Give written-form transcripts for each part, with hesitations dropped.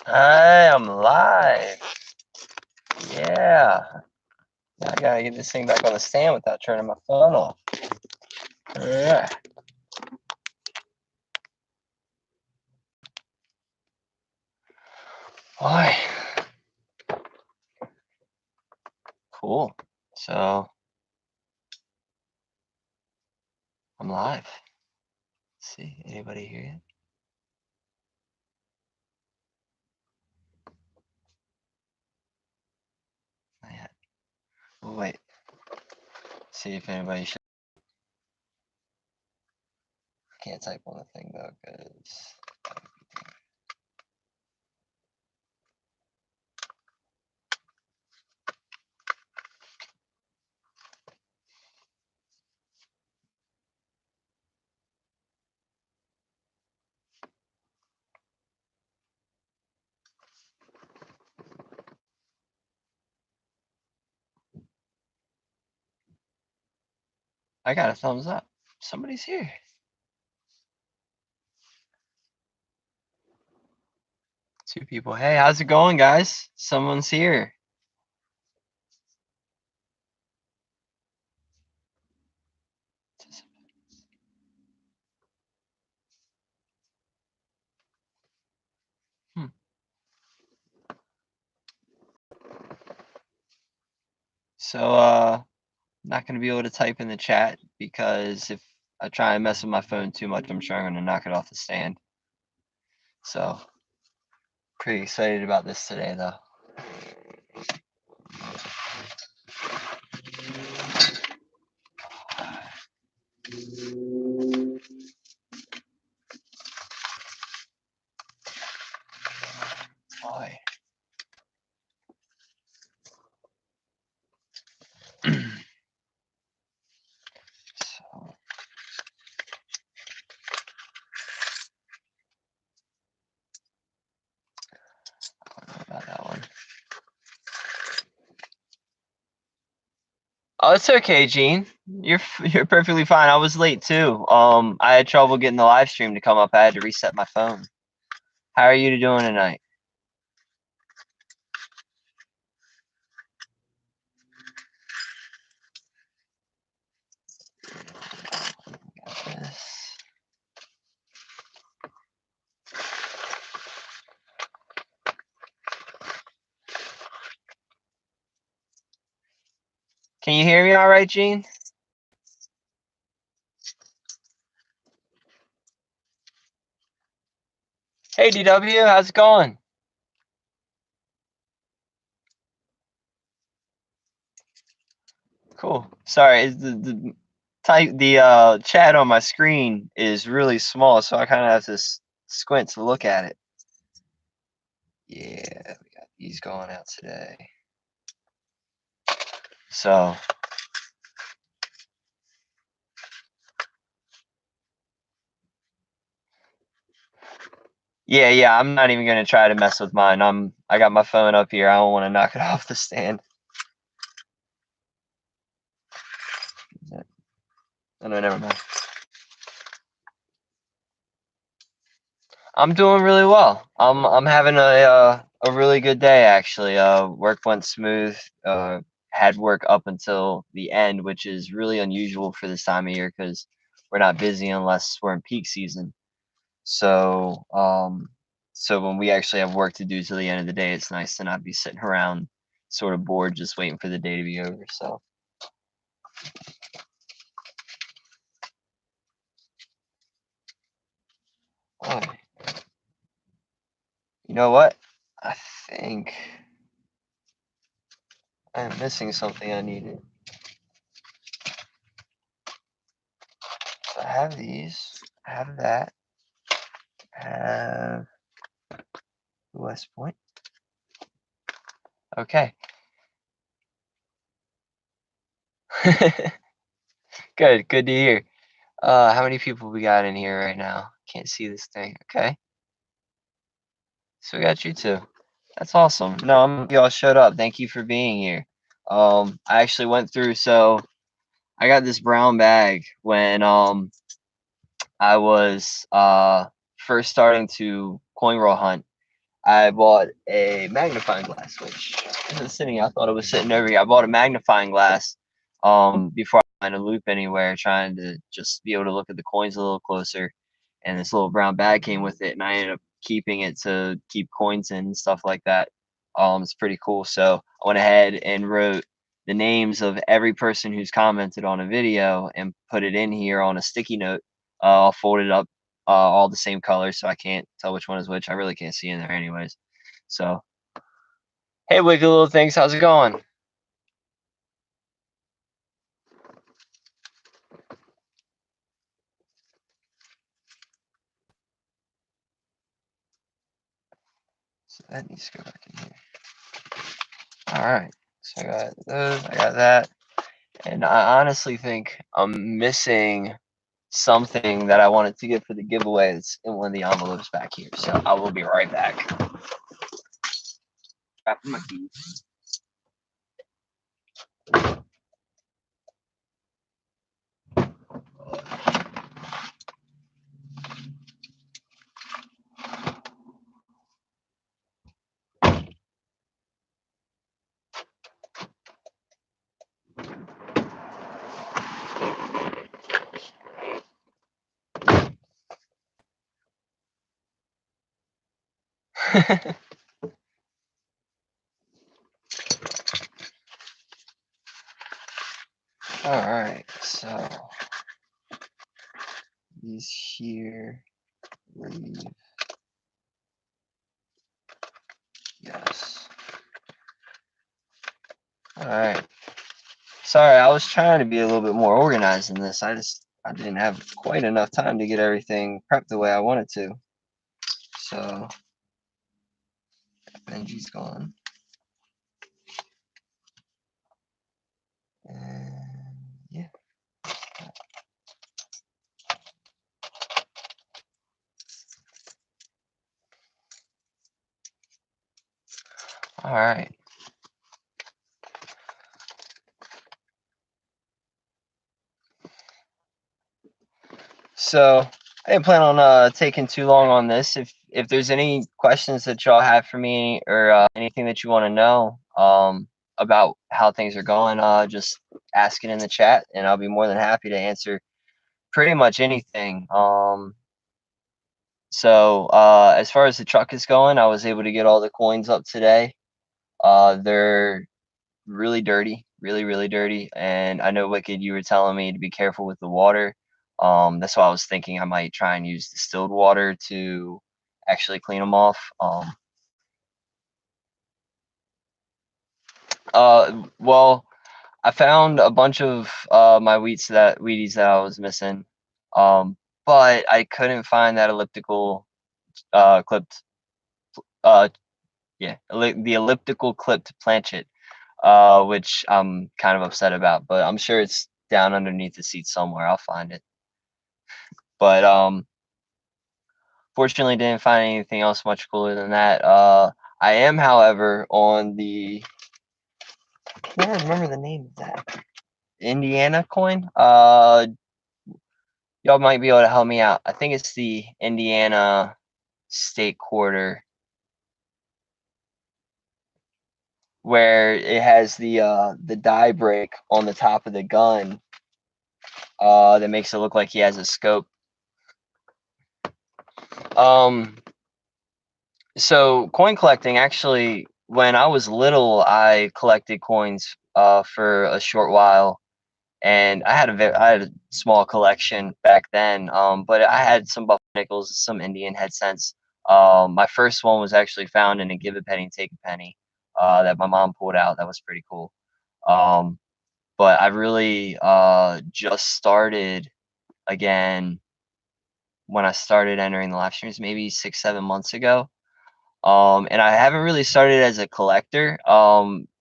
I am live. Yeah. Now I gotta get this thing back on the stand without turning my phone off. Alright. Boy. Cool. So I'm live. Let's see, anybody here yet? Not yet. We'll wait. See if anybody should. I can't type on the thing though, because I got a thumbs up. Somebody's here. Two people. Hey, how's it going, guys? Someone's here. So, not going to be able to type in the chat because if I try and mess with my phone too much, I'm sure I'm going to knock it off the stand. So, pretty excited about this today, though. Boy. So, I don't know about that one. Oh, it's okay, Gene. You're perfectly fine. I was late too. I had trouble getting the live stream to come up. I had to reset my phone. How are you doing tonight? Got this. Can you hear me all right, Gene? Hey, DW, how's it going? Cool. Sorry, the chat on my screen is really small, so I kind of have to squint to look at it. Yeah, we got these going out today. So, yeah, I'm not even gonna try to mess with mine. I got my phone up here. I don't want to knock it off the stand. Oh, no, never mind. I'm doing really well. I'm having a really good day actually. Work went smooth. Had work up until the end, which is really unusual for this time of year because we're not busy unless we're in peak season. So so when we actually have work to do till the end of the day, it's nice to not be sitting around sort of bored just waiting for the day to be over. So oh, you know what? I think I'm missing something I needed. So I have these, I have that, I have West Point. Okay. Good to hear. How many people we got in here right now? Can't see this thing. Okay. So we got you two. That's awesome. No, I'm happy y'all showed up. Thank you for being here. I actually went through, so I got this brown bag when I was first starting to coin roll hunt, I bought a magnifying glass, which isn't sitting. I thought it was sitting over here. I bought a magnifying glass before I find a loop anywhere, trying to just be able to look at the coins a little closer. And this little brown bag came with it, and I ended up keeping it to keep coins in and stuff like that. It's pretty cool. So I went ahead and wrote the names of every person who's commented on a video and put it in here on a sticky note. I'll fold it up all the same color, so I can't tell which one is which. I really can't see in there anyways. So, hey, wicked little things, how's it going? So that needs to go back in here. All right, so I got those, I got that, and I honestly think I'm missing something that I wanted to get for the giveaway. It's in one of the envelopes back here. So I will be right back. Back with my keys. All right, so these here, leave, yes. All right. Sorry, I was trying to be a little bit more organized in this. I didn't have quite enough time to get everything prepped the way I wanted to. So Benji's gone. And yeah. All right. So I didn't plan on taking too long on this. If there's any questions that y'all have for me or anything that you want to know about how things are going, just ask it in the chat, and I'll be more than happy to answer pretty much anything. So as far as the truck is going, I was able to get all the coins up today. They're really dirty, really, really dirty. And I know, Wicked, you were telling me to be careful with the water. That's why I was thinking I might try and use distilled water to actually clean them off. Well, I found a bunch of my Wheaties that I was missing, but I couldn't find that elliptical clipped. The elliptical clipped planchet, which I'm kind of upset about. But I'm sure it's down underneath the seat somewhere. I'll find it. But fortunately, didn't find anything else much cooler than that. I am, however, on the I can't remember the name of that Indiana coin. Y'all might be able to help me out. I think it's the Indiana State Quarter, where it has the die break on the top of the gun. That makes it look like he has a scope. So coin collecting, actually, when I was little, I collected coins for a short while, and I had a small collection back then. But I had some buff nickels, some Indian head cents. My first one was actually found in a give a penny, take a penny that my mom pulled out. That was pretty cool. Um, but I really just started again when I started entering the live streams, maybe 6, 7 months ago. And I haven't really started as a collector.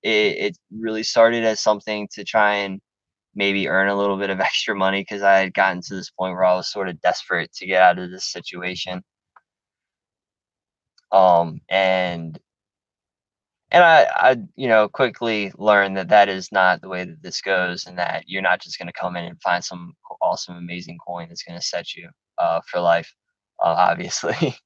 It really started as something to try and maybe earn a little bit of extra money because I had gotten to this point where I was sort of desperate to get out of this situation. And I quickly learned that that is not the way that this goes, and that you're not just going to come in and find some awesome, amazing coin that's going to set you for life, obviously.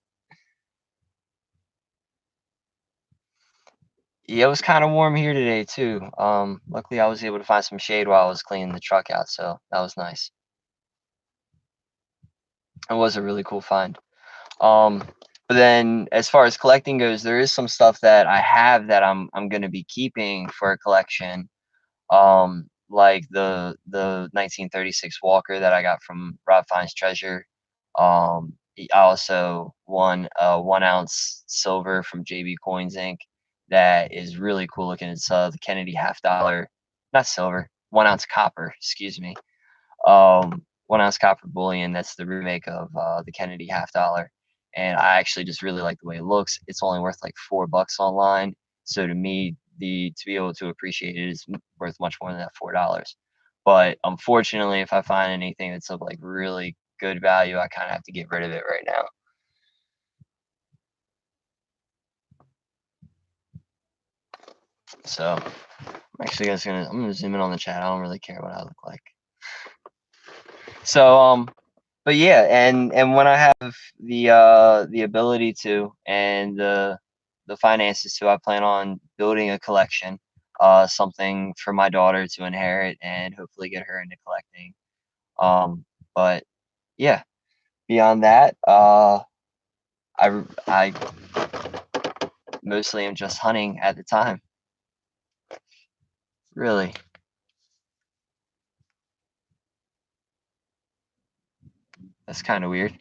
Yeah, it was kind of warm here today too. Luckily I was able to find some shade while I was cleaning the truck out, so that was nice. It was a really cool find. Um, but then as far as collecting goes, there is some stuff that I have that I'm gonna be keeping for a collection. Like the 1936 Walker that I got from Rob Fine's Treasure. I also won a 1 ounce silver from JB Coins Inc. That is really cool looking. It's the Kennedy half dollar, not silver, 1 ounce copper, excuse me. 1 ounce copper bullion. That's the remake of the Kennedy half dollar, and I actually just really like the way it looks. It's only worth like $4 online, so to me, the to be able to appreciate it is worth much more than that $4. But unfortunately, if I find anything that's of like really good value, I kind of have to get rid of it right now. So I'm actually just gonna zoom in on the chat. I don't really care what I look like. So but yeah, and when I have the ability to and the finances to, I plan on building a collection, something for my daughter to inherit and hopefully get her into collecting. But yeah, beyond that, I mostly am just hunting at the time. Really, that's kind of weird.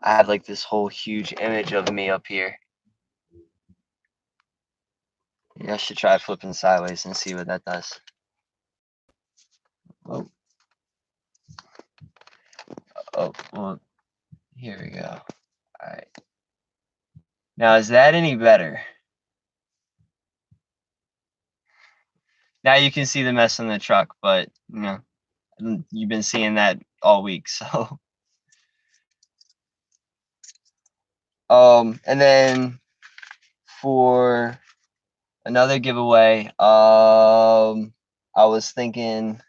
I have like this whole huge image of me up here. Yeah, I should try flipping sideways and see what that does. Oh, oh, well, here we go. All right. Now, is that any better? Now you can see the mess in the truck, but you know, you've been seeing that all week, so. And then for another giveaway, I was thinking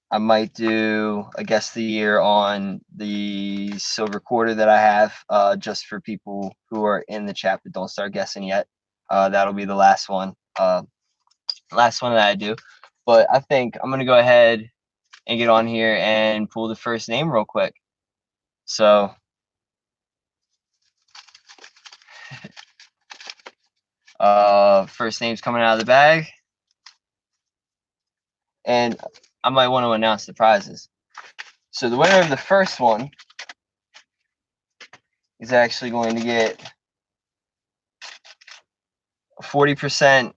I might do a guess the year on the silver quarter that I have, just for people who are in the chat but don't start guessing yet. That'll be the last one that I do. But I think I'm gonna go ahead and get on here and pull the first name real quick. So first name's coming out of the bag, and I might want to announce the prizes. So the winner of the first one is actually going to get 40%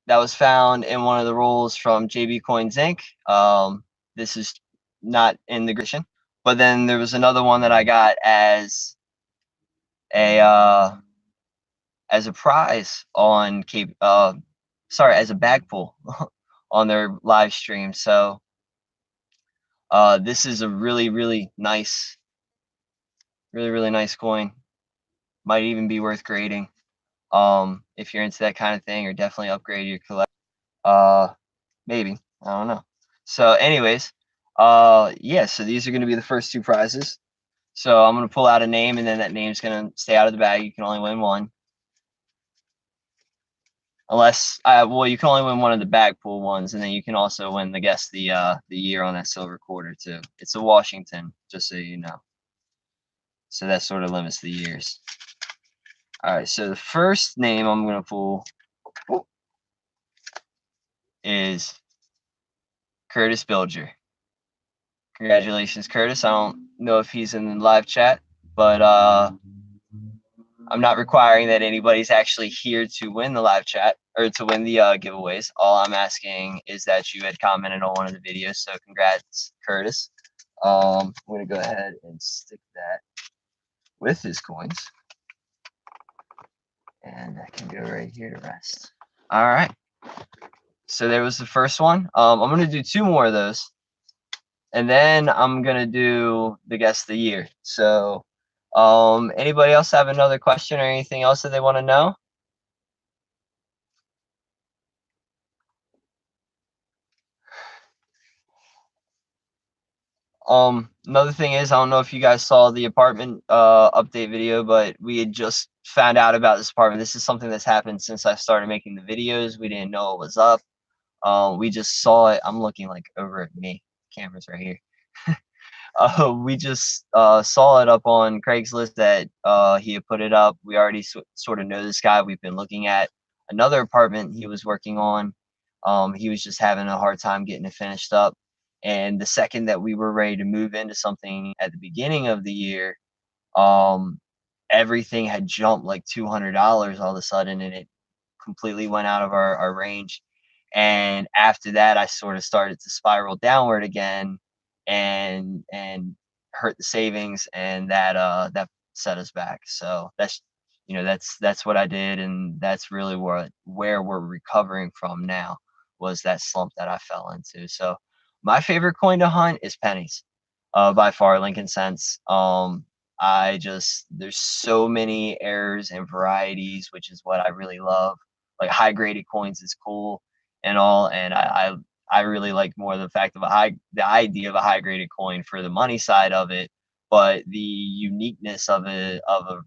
that was found in one of the rolls from JB Coins Inc. This is not in the gradation, but then there was another one that I got as a prize on as a bag pull on their live stream. So this is a really nice, really nice coin. Might even be worth grading. If you're into that kind of thing, or definitely upgrade your collection. Maybe, I don't know. So anyways, yeah, so these are going to be the first two prizes. So I'm going to pull out a name, and then that name's going to stay out of the bag. You can only win one. Unless, well, you can only win one of the bag pool ones, and then you can also win the year on that silver quarter too. It's a Washington, just so you know. So that sort of limits the years. All right, so the first name I'm going to pull is Curtis Bilger. Congratulations, Curtis. I don't know if he's in the live chat, but I'm not requiring that anybody's actually here to win the live chat or to win the giveaways. All I'm asking is that you had commented on one of the videos. So congrats, Curtis. I'm going to go ahead and stick that with his coins. And that can go right here to rest. All right. So there was the first one. I'm going to do two more of those. And then I'm going to do the guess of the year. So anybody else have another question or anything else that they want to know? Another thing is, I don't know if you guys saw the apartment update video, but we had just found out about this apartment. This is something that's happened since I started making the videos. We didn't know it was up. We just saw it. I'm looking like over at me. Camera's right here. We just saw it up on Craigslist that he had put it up. We already sort of know this guy. We've been looking at another apartment he was working on. He was just having a hard time getting it finished up. And the second that we were ready to move into something at the beginning of the year, um, everything had jumped like $200 all of a sudden, and it completely went out of our range. And after that, I sort of started to spiral downward again, and hurt the savings, and that set us back. So that's what I did, and that's really where we're recovering from now, was that slump that I fell into. So my favorite coin to hunt is pennies, by far, Lincoln cents. There's so many errors and varieties, which is what I really love. Like high graded coins is cool and all, and I really like more the fact of the idea of a high graded coin for the money side of it, but the uniqueness of a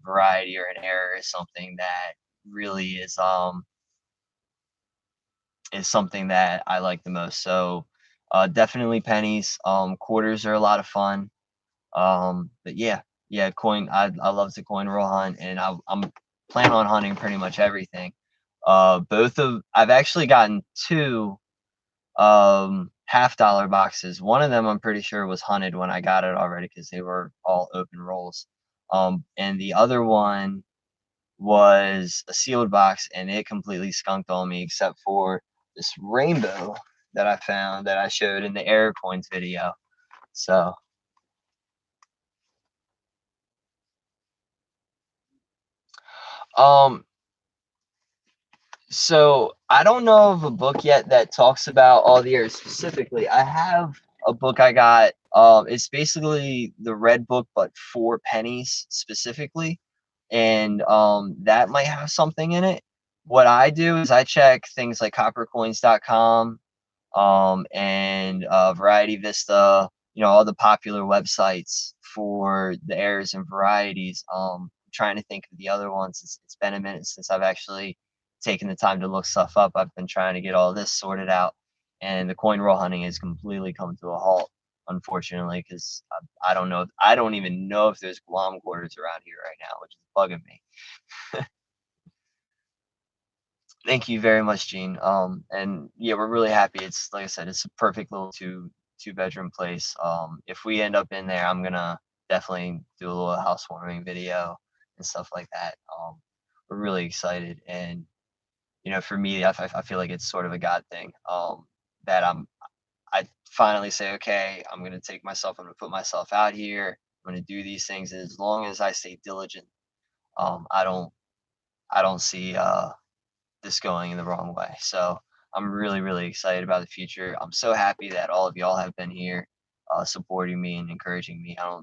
variety or an error is something that really is something that I like the most. So definitely pennies. Quarters are a lot of fun. But yeah, coin. I love to coin roll hunt, and I'm planning on hunting pretty much everything. I've actually gotten two half-dollar boxes. One of them I'm pretty sure was hunted when I got it already because they were all open rolls. And the other one was a sealed box, and it completely skunked on me, except for this rainbow that I found that I showed in the Air Coins video. So um So I don't know of a book yet that talks about all the areas specifically. I have a book I got. It's basically the Red Book, but for pennies specifically, and that might have something in it. What I do is I check things like coppercoins.com, and Variety Vista. All the popular websites for the errors and varieties. Trying to think of the other ones. It's been a minute since I've actually taken the time to look stuff up. I've been trying to get all this sorted out, and the coin roll hunting has completely come to a halt, unfortunately, because I don't know. I don't even know if there's Guam quarters around here right now, which is bugging me. Thank you very much, Gene. And yeah, we're really happy. It's like I said, it's a perfect little two bedroom place. If we end up in there, I'm gonna definitely do a little housewarming video and stuff like that. We're really excited, and for me, I feel like it's sort of a God thing. That I finally say, okay, I'm gonna take myself. I'm gonna put myself out here. I'm gonna do these things. And as long as I stay diligent, I don't see this going in the wrong way. So I'm really, really excited about the future. I'm so happy that all of y'all have been here, supporting me and encouraging me. I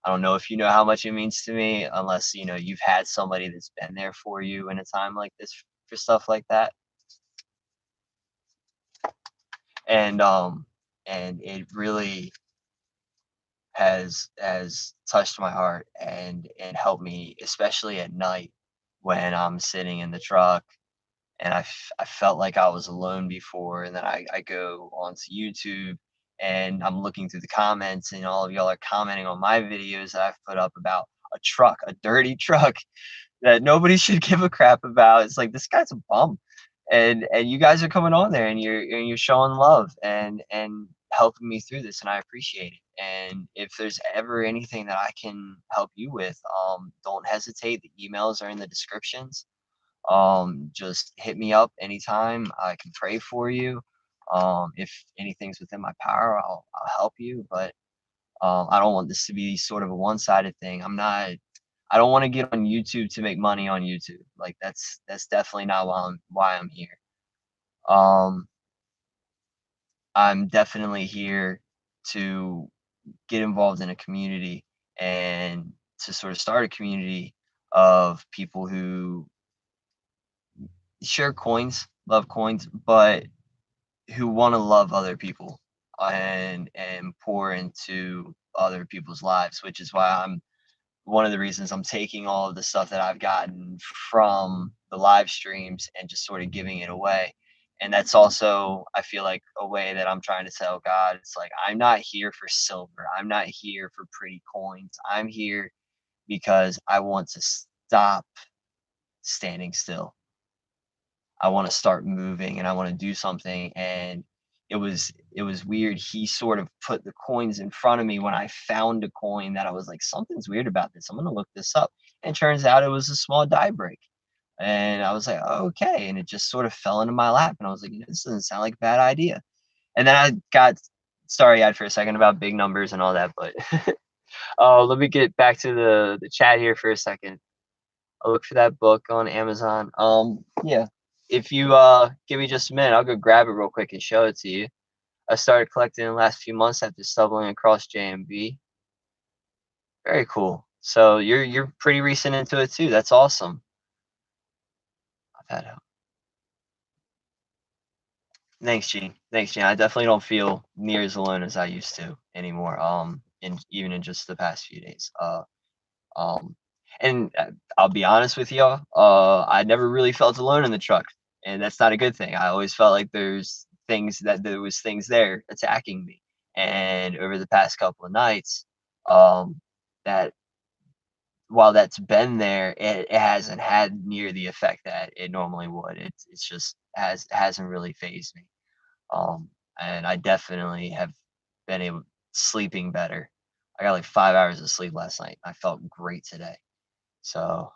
don't know if you know how much it means to me, unless you've had somebody that's been there for you in a time like this for stuff like that. And it really has touched my heart and helped me, especially at night when I'm sitting in the truck, and I felt like I was alone before, and then I go onto YouTube, and I'm looking through the comments, and all of y'all are commenting on my videos that I've put up about a dirty truck that nobody should give a crap about. It's like, this guy's a bum, and you guys are coming on there, and you're showing love and helping me through this, and I appreciate it. And if there's ever anything that I can help you with, don't hesitate. The emails are in the descriptions. Just hit me up anytime. I can pray for you. If anything's within my power, I'll help you. But I don't want this to be sort of a one-sided thing. I don't want to get on YouTube to make money on YouTube. Like, that's definitely not why I'm here. Um, I'm definitely here to get involved in a community, and to sort of start a community of people who share coins, love coins, but who want to love other people, and pour into other people's lives, which is why I'm one of the reasons I'm taking all of the stuff that I've gotten from the live streams and just sort of giving it away. And that's also, I feel like, a way that I'm trying to tell God, it's like, I'm not here for silver. I'm not here for pretty coins. I'm here because I want to stop standing still. I want to start moving and I want to do something. And it was weird. He sort of put the coins in front of me when I found a coin that I was like, something's weird about this. I'm gonna look this up. And it turns out it was a small die break. And I was like, oh, okay. And it just sort of fell into my lap. And I was like, this doesn't sound like a bad idea. And then I got starry eyed for a second about big numbers and all that. But let me get back to the chat here for a second. I'll look for that book on Amazon. Yeah. If you give me just a minute, I'll go grab it real quick and show it to you. I started collecting in the last few months after stumbling across JMB. Very cool. So you're pretty recent into it too. That's awesome. I've had Thanks, Gene. Thanks, Gene. I definitely don't feel near as alone as I used to anymore. Even in just the past few days. Um, and I'll be honest with you, I never really felt alone in the truck, and that's not a good thing. I always felt like there was things there attacking me, and over the past couple of nights, that while that's been there, it hasn't had near the effect that it normally would. It's just hasn't really phased me. Um, and I definitely have been able sleeping better. I got like 5 hours of sleep last night. I felt great today. So,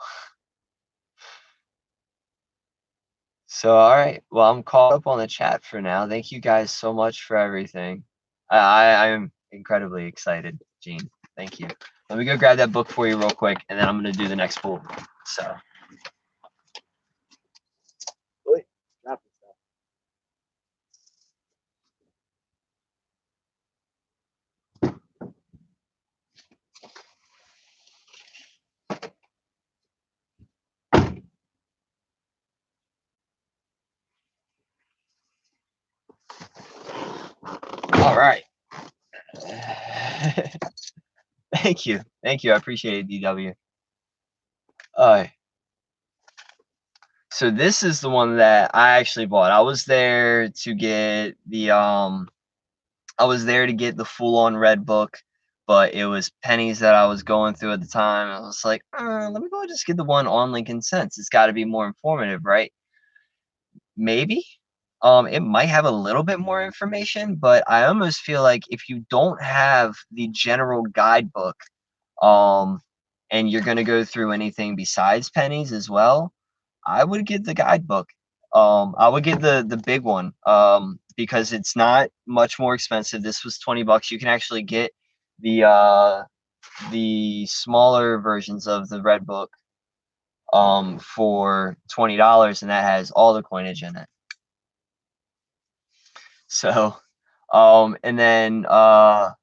all right. Well, I'm caught up on the chat for now. Thank you guys so much for everything. I am incredibly excited, Gene. Thank you. Let me go grab that book for you real quick, and then I'm gonna do the next pool. So. Wait, drop this stuff. All right. Thank you. Thank you. I appreciate it, DW. Uh, so this is the one that I actually bought. I was there to get the full on red book, but it was pennies that I was going through at the time. I was like, let me go just get the one on Lincoln Sense. It's got to be more informative, right? Maybe. It might have a little bit more information, but I almost feel like if you don't have the general guidebook, um, and you're gonna go through anything besides pennies as well, I would get the guidebook. I would get the big one, because it's not much more expensive. This was $20. You can actually get the smaller versions of the red book for $20, and that has all the coinage in it. So, and then what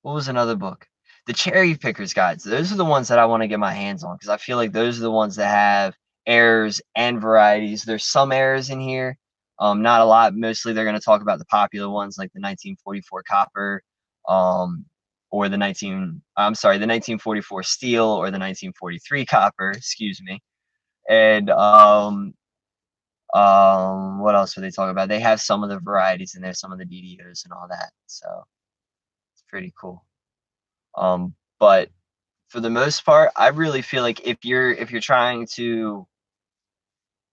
was another book? The Cherry Pickers Guides. Those are the ones that I want to get my hands on because I feel like those are the ones that have errors and varieties. There's some errors in here, not a lot. Mostly they're going to talk about the popular ones like the 1944 copper, or the 1944 steel or the 1943 copper. Excuse me. And what else are they talking about? They have some of the varieties in there, some of the DDOs and all that. So it's pretty cool. But for the most part, I really feel like if you're trying to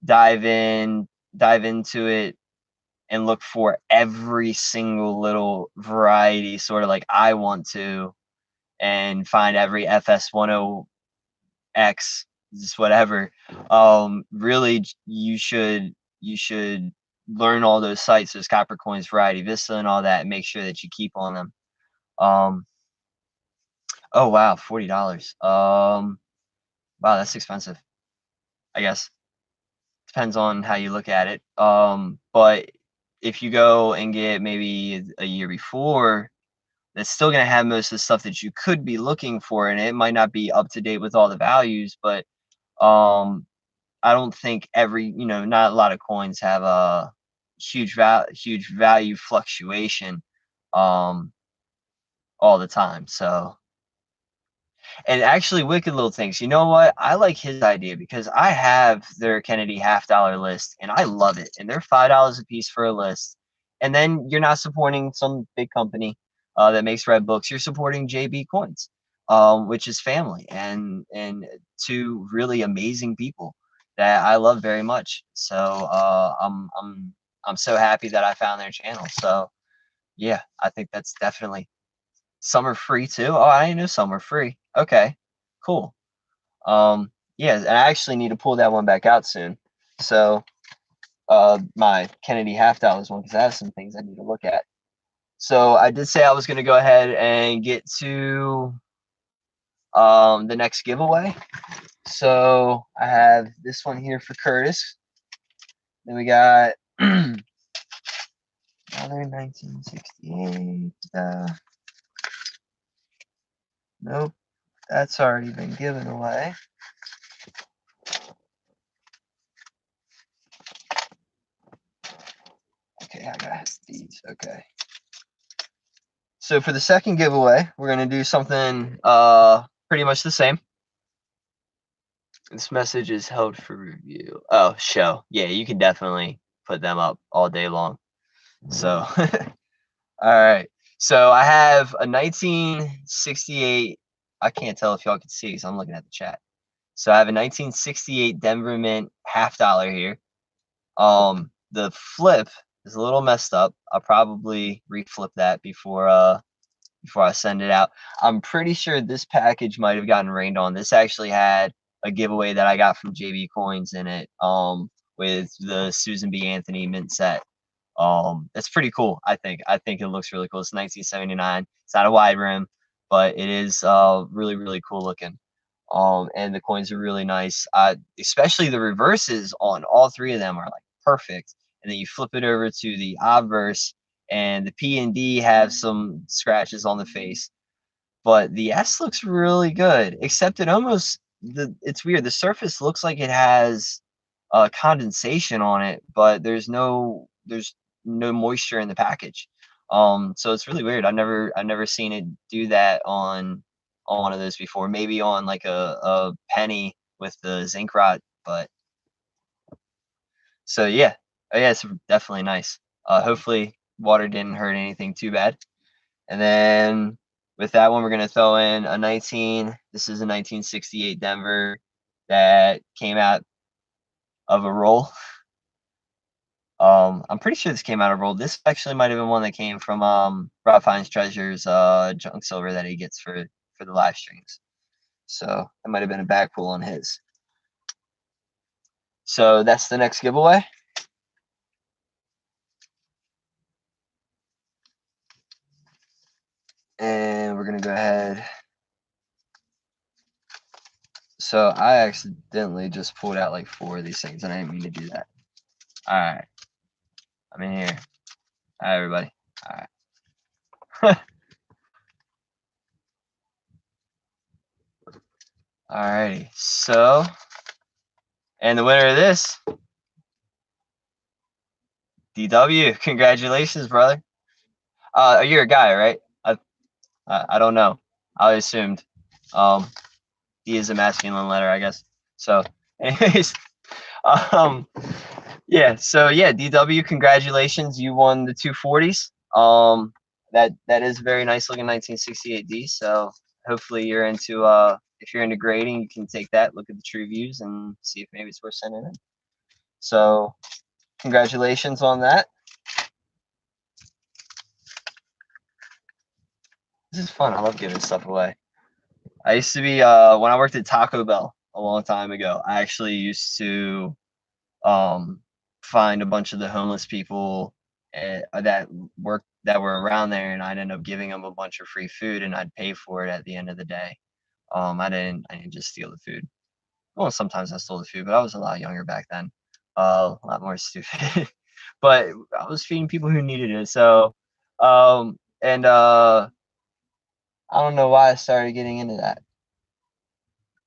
dive into it and look for every single little variety, sort of like I want to, and find every FS10X, just whatever. Really, you should learn all those sites, those copper coins, variety Vista, and all that, and make sure that you keep on them. Oh wow, $40. Wow, that's expensive. I guess depends on how you look at it. But if you go and get maybe a year before, that's still gonna have most of the stuff that you could be looking for, and it might not be up to date with all the values, but um, I don't think not a lot of coins have a huge value fluctuation um all the time. So And actually, Wicked Little Things. You know what? I like his idea because I have their Kennedy half-dollar list, and I love it. And they're $5 a piece for a list. And then you're not supporting some big company that makes red books. You're supporting JB Coins, which is family and two really amazing people that I love very much. So I'm so happy that I found their channel. So yeah, I think that's definitely some are free too. Oh, I didn't know some were free. Okay, cool. Yeah, and I actually need to pull that one back out soon. So, my Kennedy half dollars one because I have some things I need to look at. So I did say I was going to go ahead and get to the next giveaway. So I have this one here for Curtis. Then we got another 1968. Nope, that's already been given away. Okay, I got these. Okay. So for the second giveaway, we're gonna do something pretty much the same. This message is held for review. Oh, show. Yeah, you can definitely put them up all day long. So all right. So I have a 1968. I can't tell if y'all can see because I'm looking at the chat. So I have a 1968 Denver Mint half-dollar here. The flip is a little messed up. I'll probably reflip that before I send it out. I'm pretty sure this package might have gotten rained on. This actually had a giveaway that I got from JB Coins in it, with the Susan B. Anthony mint set. It's pretty cool. I think it looks really cool. It's 1979. It's not a wide rim, but it is really really cool looking. And the coins are really nice. Especially the reverses on all three of them are like perfect. And then you flip it over to the obverse, and the P and D have some scratches on the face, but the S looks really good. Except it's weird. The surface looks like it has condensation on it, but there's no moisture in the package. So it's really weird. I've never seen it do that on one of those before. Maybe on like a penny with the zinc rot, but so yeah. Oh, yeah, it's definitely nice. Hopefully water didn't hurt anything too bad. And then with that one, we're gonna throw in a 19. This is a 1968 Denver that came out of a roll. I'm pretty sure this came out of roll. This actually might have been one that came from Rob Finds Treasures junk silver that he gets for the live streams. So that might have been a back pull on his. So that's the next giveaway. And we're gonna go ahead. So I accidentally just pulled out like 4 of these things, and I didn't mean to do that. All right, I'm in here. All right, everybody. All right. Alrighty, so, and the winner of this, DW, congratulations, brother. You're a guy, right? I don't know. I assumed. D is a masculine letter, I guess. So, anyways, um, yeah. So yeah, DW, congratulations. You won the 240s. That is a very nice looking 1968 D. So hopefully you're into if you're into grading, you can take that, look at the true views, and see if maybe it's worth sending in. So congratulations on that. This is fun. I love giving stuff away. I used to be when I worked at Taco Bell a long time ago. I actually used to um, find a bunch of the homeless people that were around there, and I'd end up giving them a bunch of free food, and I'd pay for it at the end of the day. I didn't just steal the food. Well, sometimes I stole the food, but I was a lot younger back then, a lot more stupid. But I was feeding people who needed it. So, and I don't know why I started getting into that.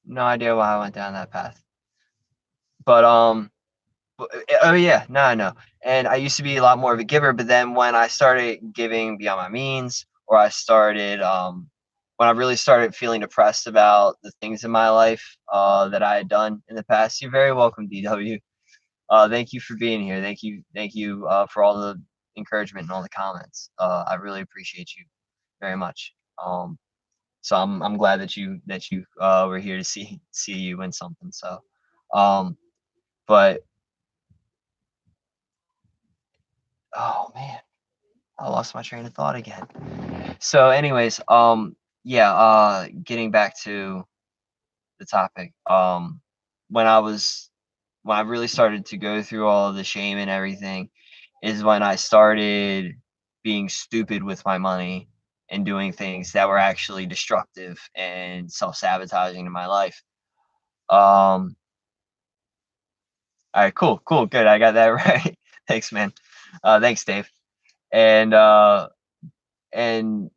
No idea why I went down that path. But oh yeah, no, I know. And I used to be a lot more of a giver, but then when I started giving beyond my means, or I started when I really started feeling depressed about the things in my life that I had done in the past. You're very welcome, DW. Thank you for being here. Thank you for all the encouragement and all the comments. I really appreciate you very much. So I'm glad that you were here to see you win something. So, um, but oh man, I lost my train of thought again. So, anyways, yeah, getting back to the topic. When I was when I really started to go through all of the shame and everything, is when I started being stupid with my money and doing things that were actually destructive and self-sabotaging in my life. Um, all right, cool, cool, good. I got that right. Thanks, man. Thanks, Dave. And and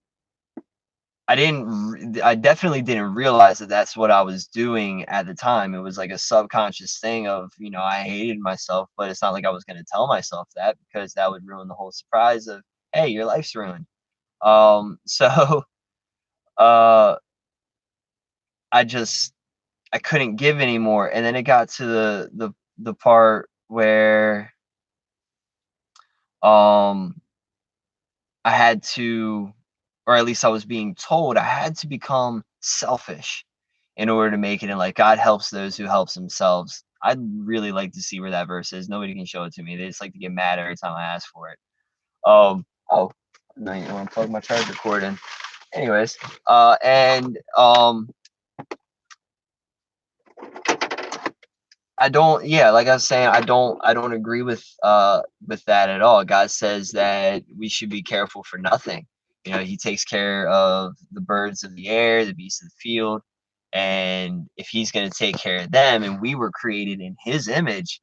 I definitely didn't realize that that's what I was doing at the time. It was like a subconscious thing of, I hated myself, but it's not like I was going to tell myself that because that would ruin the whole surprise of, hey, your life's ruined. So uh I just I couldn't give anymore. And then it got to the part where um I had to, or at least I was being told I had to become selfish in order to make it. And like God helps those who helps themselves. I'd really like to see where that verse is. Nobody can show it to me. They just like to get mad every time I ask for it. Oh, no, you want to plug my charger cord in. Anyways, and I don't, yeah, like I was saying, I don't agree with that at all. God says that we should be careful for nothing. He takes care of the birds of the air, the beasts of the field, and if he's going to take care of them and we were created in his image,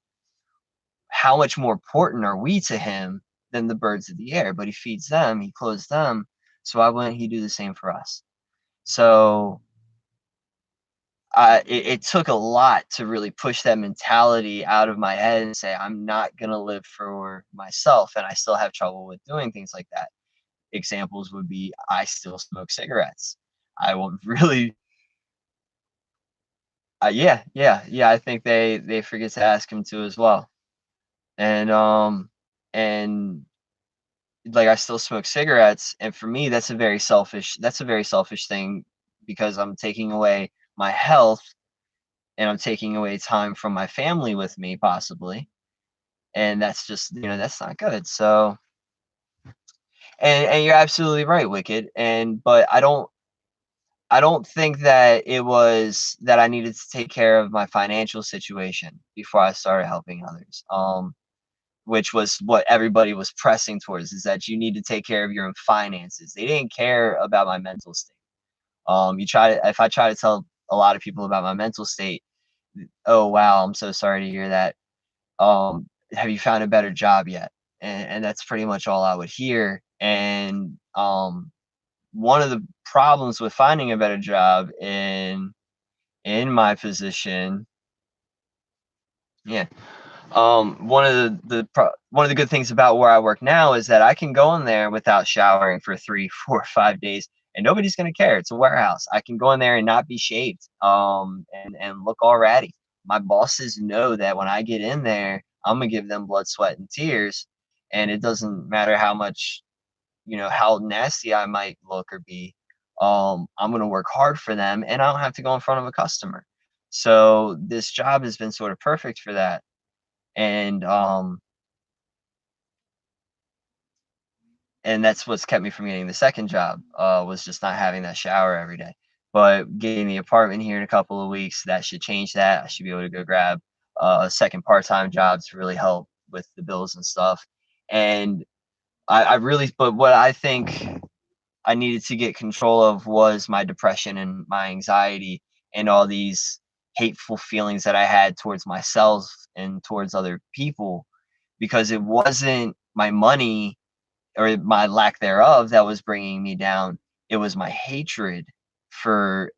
how much more important are we to him than the birds of the air? But he feeds them, he clothes them, so why wouldn't he do the same for us? So it took a lot to really push that mentality out of my head and say, I'm not going to live for myself. And I still have trouble with doing things like that. Examples would be I still smoke cigarettes. I will really, yeah. I think they forget to ask him to as well. And, and like I still smoke cigarettes. And for me, that's a very selfish thing because I'm taking away my health and I'm taking away time from my family with me possibly, and that's just, that's not good. So, and you're absolutely right, Wicked. And but I don't think that it was that I needed to take care of my financial situation before I started helping others. Which was what everybody was pressing towards, is that you need to take care of your own finances. They didn't care about my mental state. If I try to tell a lot of people about my mental state, oh wow, I'm so sorry to hear that. Have you found a better job yet? And that's pretty much all I would hear. And one of the problems with finding a better job in my position, yeah. One of the good things about where I work now is that I can go in there without showering for 3, 4, 5 days, and nobody's gonna care. It's a warehouse. I can go in there and not be shaved, and look all ratty. My bosses know that when I get in there, I'm gonna give them blood, sweat, and tears, and it doesn't matter how much, how nasty I might look or be. I'm gonna work hard for them, and I don't have to go in front of a customer. So this job has been sort of perfect for that. And and that's what's kept me from getting the second job, was just not having that shower every day. But getting the apartment here in a couple of weeks, that should change that. I should be able to go grab a second part-time job to really help with the bills and stuff. And I really, but what I think I needed to get control of was my depression and my anxiety and all these hateful feelings that I had towards myself and towards other people, because it wasn't my money or my lack thereof that was bringing me down. It was my hatred for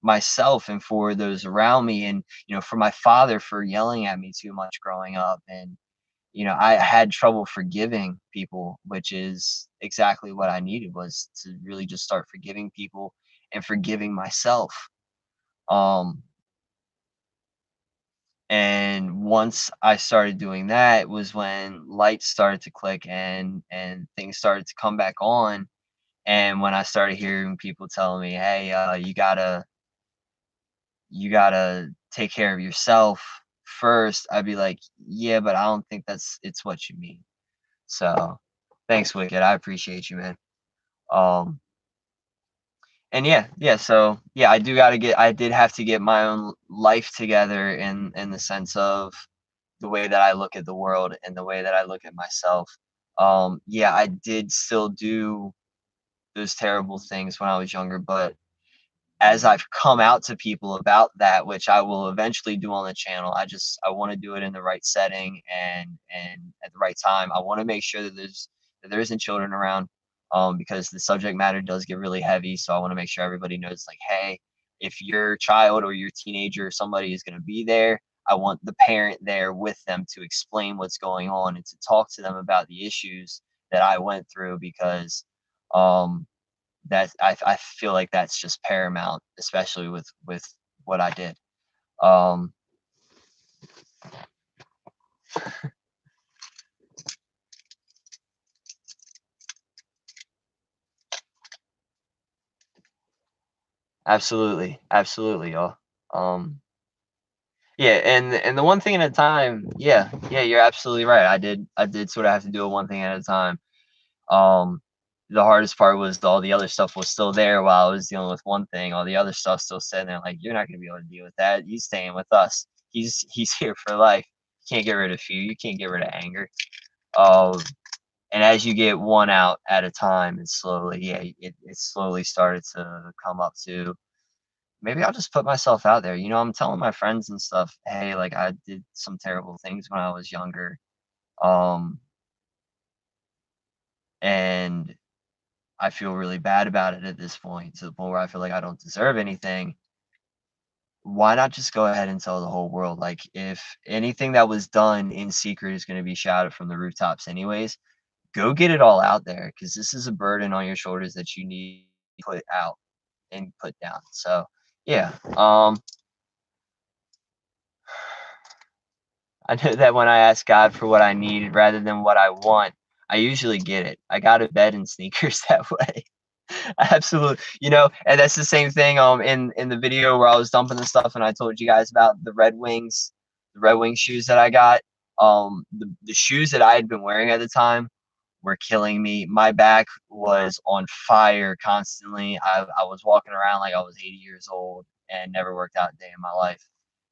myself and for those around me, and for my father for yelling at me too much growing up, and I had trouble forgiving people, which is exactly what I needed, was to really just start forgiving people and forgiving myself. Um, and once I started doing that was when lights started to click and things started to come back on. And when I started hearing people telling me, "Hey, you gotta take care of yourself first," I'd be like, "Yeah, but I don't think it's what you mean." So, thanks, Wicked. I appreciate you, man. Um, and so yeah, I did have to get my own life together in the sense of the way that I look at the world and the way that I look at myself. Yeah, I did still do those terrible things when I was younger, but as I've come out to people about that, which I will eventually do on the channel, I want to do it in the right setting and at the right time. I want to make sure that there isn't children around, because the subject matter does get really heavy. So I want to make sure everybody knows, like, hey, if your child or your teenager or somebody is going to be there, I want the parent there with them to explain what's going on and to talk to them about the issues that I went through, because um that I feel like that's just paramount, especially with what I did. Um, absolutely, absolutely, y'all. Um, yeah, and the one thing at a time. Yeah, yeah, you're absolutely right. I did sort of have to do it one thing at a time. Um, the hardest part was all the other stuff was still there while I was dealing with one thing. All the other stuff still sitting there. Like, you're not gonna be able to deal with that. He's staying with us. He's here for life. You can't get rid of fear. You can't get rid of anger. Um, and as you get one out at a time, and slowly, yeah, it slowly started to come up to, maybe I'll just put myself out there. I'm telling my friends and stuff, hey, like, I did some terrible things when I was younger. Um, and I feel really bad about it at this point, to the point where I feel like I don't deserve anything. Why not just go ahead and tell the whole world? Like, if anything that was done in secret is going to be shouted from the rooftops anyways, go get it all out there, because this is a burden on your shoulders that you need to put out and put down. So yeah, I know that when I ask God for what I need rather than what I want, I usually get it. I got a bed and sneakers that way. Absolutely. And that's the same thing in the video where I was dumping the stuff and I told you guys about the Red Wings shoes that I got. The shoes that I had been wearing at the time were killing me. My back was on fire constantly. I was walking around like I was 80 years old and never worked out a day in my life.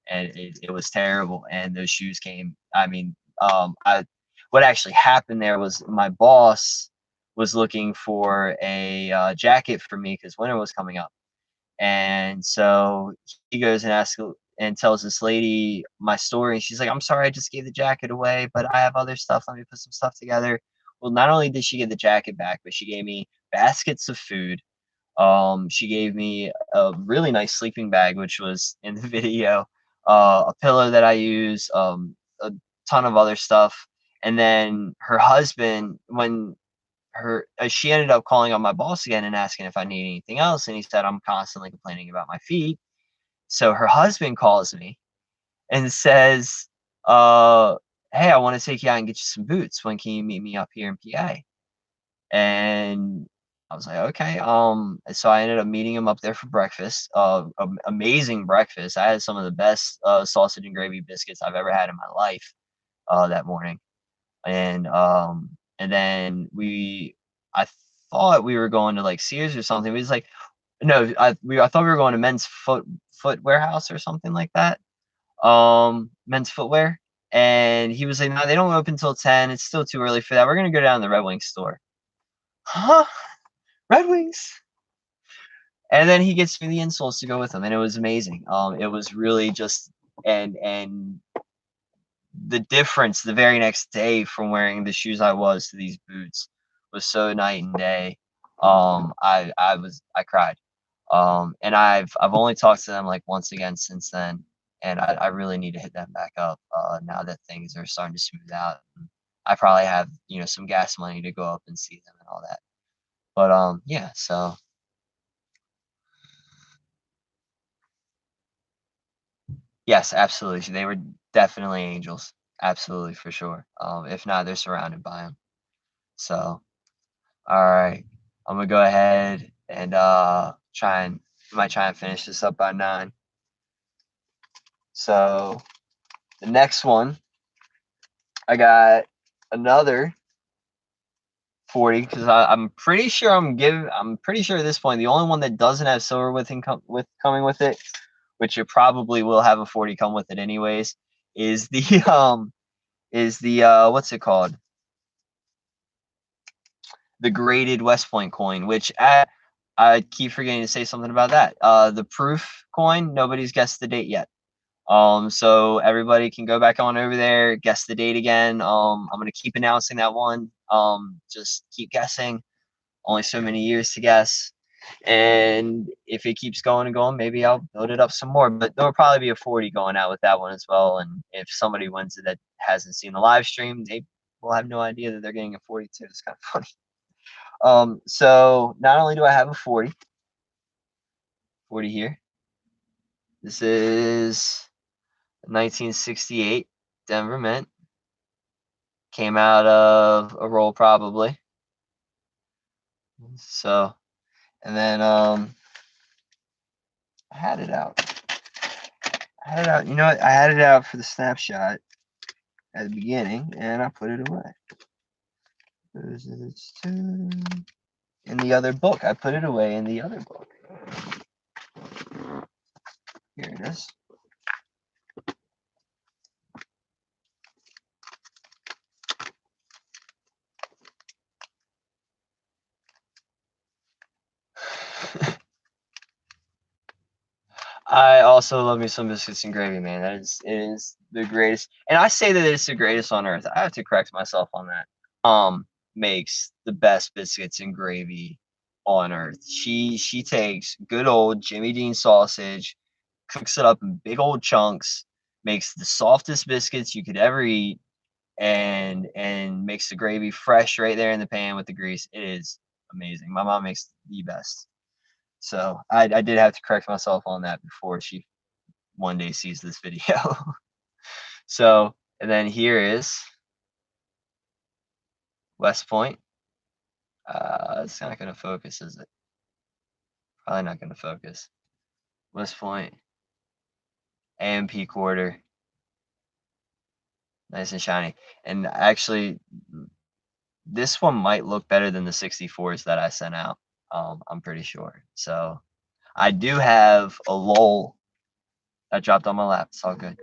And it was terrible. And those shoes came. I mean, I what actually happened there was my boss was looking for a jacket for me because winter was coming up. And so he goes and asks and tells this lady my story. And she's like, "I'm sorry, I just gave the jacket away, but I have other stuff. Let me put some stuff together." Well, not only did she get the jacket back, but she gave me baskets of food. She gave me a really nice sleeping bag, which was in the video, a pillow that I use, a ton of other stuff. And then her husband, when she ended up calling on my boss again and asking if I need anything else, and he said, "I'm constantly complaining about my feet." So her husband calls me and says, uh, "Hey, I want to take you out and get you some boots. When can you meet me up here in PA?" And I was like, "Okay." So I ended up meeting him up there for breakfast. Amazing breakfast. I had some of the best sausage and gravy biscuits I've ever had in my life that morning. And then I thought we were going to like Sears or something. We was like, no, I thought we were going to Men's Foot Warehouse or something like that. Men's footwear. And he was like, "No, they don't open until 10. It's still too early for that. We're gonna go down to the Red Wings store." Huh? Red Wings? And then he gets me the insoles to go with him, and it was amazing. It was really just, and the difference the very next day from wearing the shoes I was to these boots was so night and day. I cried. And I've only talked to them like once again since then, and I really need to hit them back up now that things are starting to smooth out. I probably have, you know, some gas money to go up and see them and all that. But yeah, so yes, absolutely. They were definitely angels. Absolutely, for sure. If not, they're surrounded by them. So, all right. I'm gonna go ahead and try and finish this up by 9. So the next one, I got another 40 because I'm pretty sure I'm pretty sure at this point the only one that doesn't have silver coming with it, which it probably will have a 40 come with it anyways, is the what's it called? The graded West Point coin, which I keep forgetting to say something about that. The proof coin, nobody's guessed the date yet. So everybody can go back on over there, guess the date again. I'm gonna keep announcing that one. Just keep guessing. Only so many years to guess. And if it keeps going and going, maybe I'll build it up some more. But there'll probably be a 40 going out with that one as well. And if somebody wins it that hasn't seen the live stream, they will have no idea that they're getting a 42. It's kind of funny. So not only do I have a 40 here. This is 1968 Denver Mint. Came out of a roll probably. So, and then I had it out. You know what? I had it out for the snapshot at the beginning, and I put it away. In the other book. I put it away in the other book. Here it is. I also love me some biscuits and gravy, man. It is the greatest, and I say that it's the greatest on earth. I have to correct myself on that. Makes the best biscuits and gravy on earth. She takes good old Jimmy Dean sausage, cooks it up in big old chunks, makes the softest biscuits you could ever eat, and makes the gravy fresh right there in the pan with the grease. It is amazing. My mom makes the best. So I did have to correct myself on that before she one day sees this video. So, and then here is West Point. It's not going to focus, is it? Probably not going to focus. West Point, AMP quarter, nice and shiny. And actually, this one might look better than the 64s that I sent out. I'm pretty sure. So I do have a Lowell that dropped on my lap. It's all good.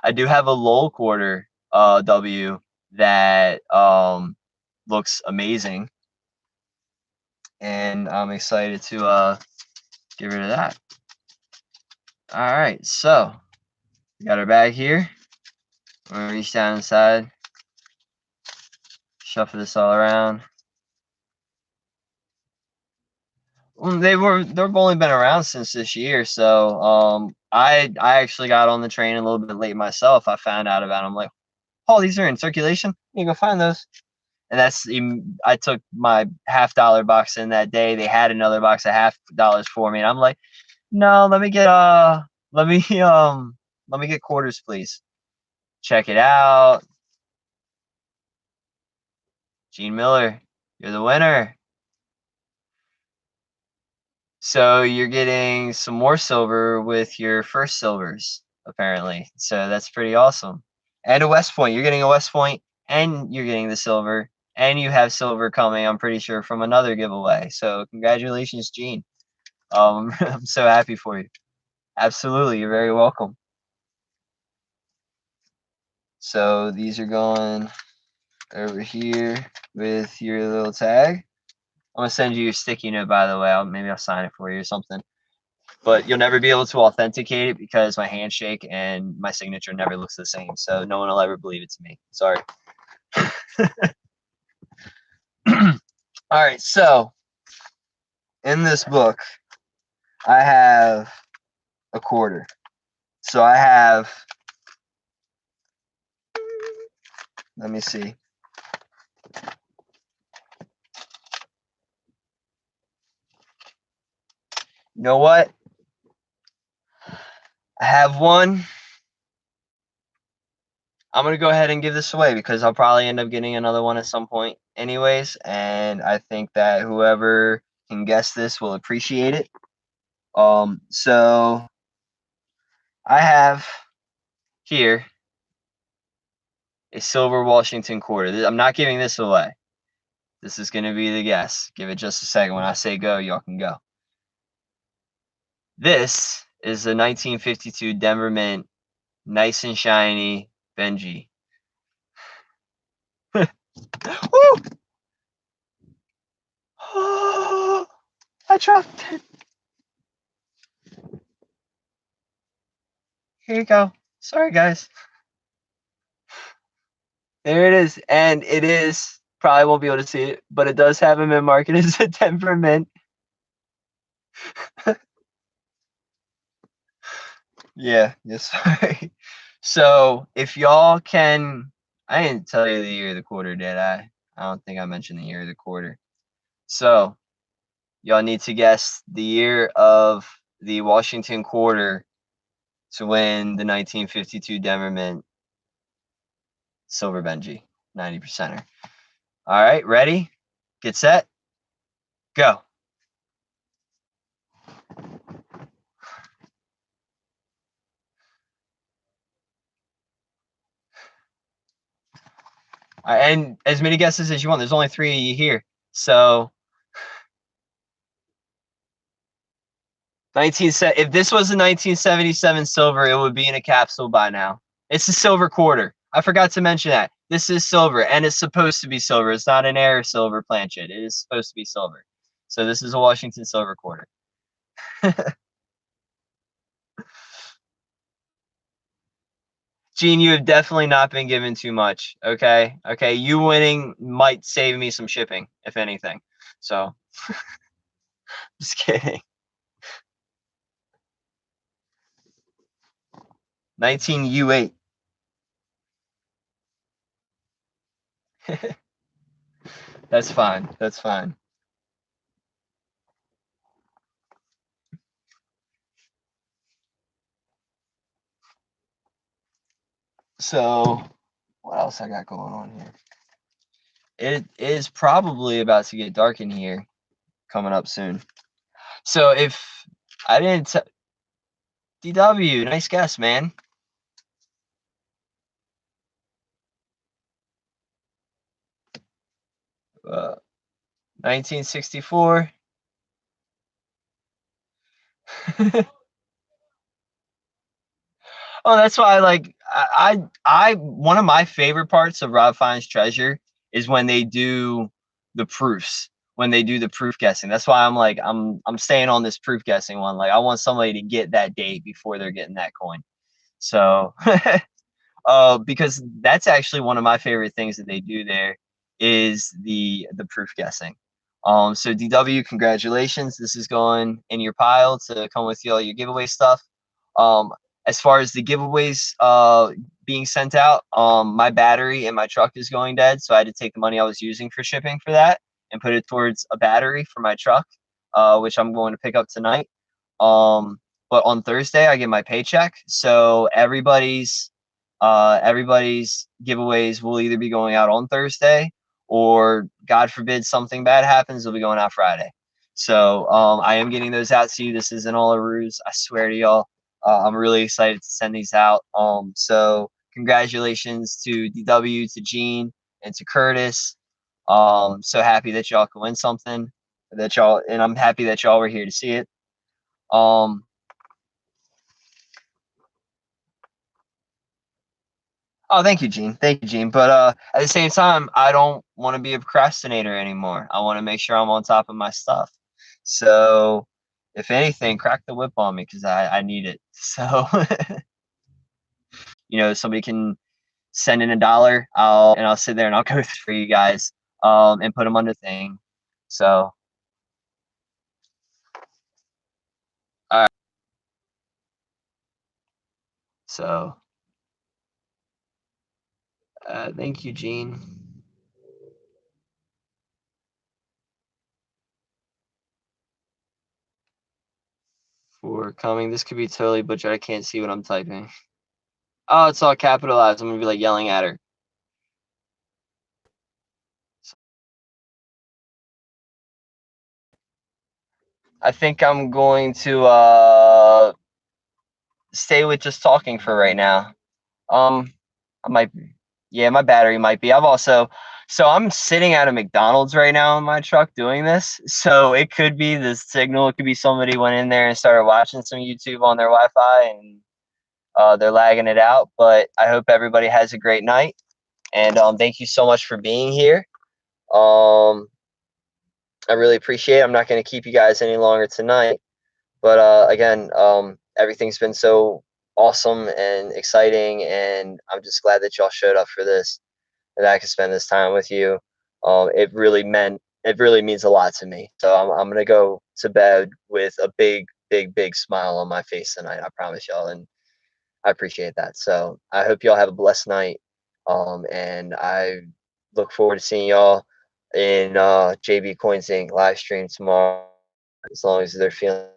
I do have a Lowell quarter W that looks amazing, and I'm excited to get rid of that. All right, so we got our bag here. We're gonna reach down inside, shuffle this all around. They've only been around since this year, so I actually got on the train a little bit late myself. I found out about them. I'm like, oh, these are in circulation. You go find those. And that's even, I took my $50 box in that day. They had another box of $50 for me, and I'm like, no, let me get quarters, please. Check it out. Gene Miller, you're the winner. So you're getting some more silver with your first silvers, apparently. So that's pretty awesome. And a West Point. You're getting a West Point, and you're getting the silver, and you have silver coming, I'm pretty sure, from another giveaway. So congratulations, Gene. I'm so happy for you. Absolutely, you're very welcome. So these are going over here with your little tag. I'm gonna send you your sticky note, by the way. Maybe I'll sign it for you or something. But you'll never be able to authenticate it because my handshake and my signature never looks the same. So no one will ever believe it's me. Sorry. All right. So in this book, I have a quarter. So I have Let me see. You know what? I have one. I'm gonna go ahead and give this away because I'll probably end up getting another one at some point anyways, and I think that whoever can guess this will appreciate it. So I have here a silver Washington quarter. I'm not giving this away. This is gonna be the guess. Give it just a second. When I say go, y'all can go. This is a 1952 Denver Mint, nice and shiny Benji. Woo! Oh, I dropped it. Here you go. Sorry, guys. There it is, and it is probably won't be able to see it, but it does have a mint market as a Denver Mint. Yeah, yes, sorry. So if y'all can, I didn't tell you the year of the quarter, did I? I don't think I mentioned the year of the quarter. So y'all need to guess the year of the Washington quarter to win the 1952 Denver Mint Silver Benji 90%er. All right, ready? Get set, go. And as many guesses as you want. There's only 3 of you here. So 19 if this was a 1977 silver, it would be in a capsule by now. It's a silver quarter. I forgot to mention that. This is silver, and it's supposed to be silver. It's not an air silver planchet. It is supposed to be silver. So this is a Washington silver quarter. Gene, you have definitely not been given too much. Okay. Okay. You winning might save me some shipping, if anything. So just kidding. 19 U8. That's fine. That's fine. So what else I got going on here? It is probably about to get dark in here coming up soon. So if I didn't DW, nice guess, man. 1964. Oh, that's why one of my favorite parts of Rob Finds Treasure is when they do the proofs, when they do the proof guessing. That's why I'm staying on this proof guessing one. Like I want somebody to get that date before they're getting that coin. So because that's actually one of my favorite things that they do there is the proof guessing. So DW, congratulations. This is going in your pile to come with you all your giveaway stuff. Um, as far as the giveaways being sent out, my battery in my truck is going dead, so I had to take the money I was using for shipping for that and put it towards a battery for my truck, which I'm going to pick up tonight. But on Thursday I get my paycheck, so everybody's giveaways will either be going out on Thursday or, God forbid, something bad happens, they'll be going out Friday. So I am getting those out to you. This isn't all a ruse. I swear to y'all. I'm really excited to send these out. So congratulations to DW, to Gene, and to Curtis. So happy that y'all can win something. And I'm happy that y'all were here to see it. Oh, thank you, Gene. Thank you, Gene. But at the same time, I don't want to be a procrastinator anymore. I want to make sure I'm on top of my stuff. So, if anything, crack the whip on me because I need it. So, somebody can send in $1, I'll sit there and I'll go through for you guys, and put them on the thing. So, all right. So, Thank you, Gene, for coming. This could be totally butchered. I can't see what I'm typing. Oh, it's all capitalized. I'm gonna be like yelling at her. I think I'm going to stay with just talking for right now. I might, yeah, my battery might be. So I'm sitting at a McDonald's right now in my truck doing this. So it could be the signal. It could be somebody went in there and started watching some YouTube on their Wi-Fi and they're lagging it out. But I hope everybody has a great night. And thank you so much for being here. Um, I really appreciate it. I'm not going to keep you guys any longer tonight. But again, everything's been so awesome and exciting, and I'm just glad that y'all showed up for this and I could spend this time with you. It really means a lot to me. So I'm gonna go to bed with a big, big, big smile on my face tonight. I promise y'all, and I appreciate that. So I hope y'all have a blessed night. And I look forward to seeing y'all in JB Coins Inc. live stream tomorrow, as long as they're feeling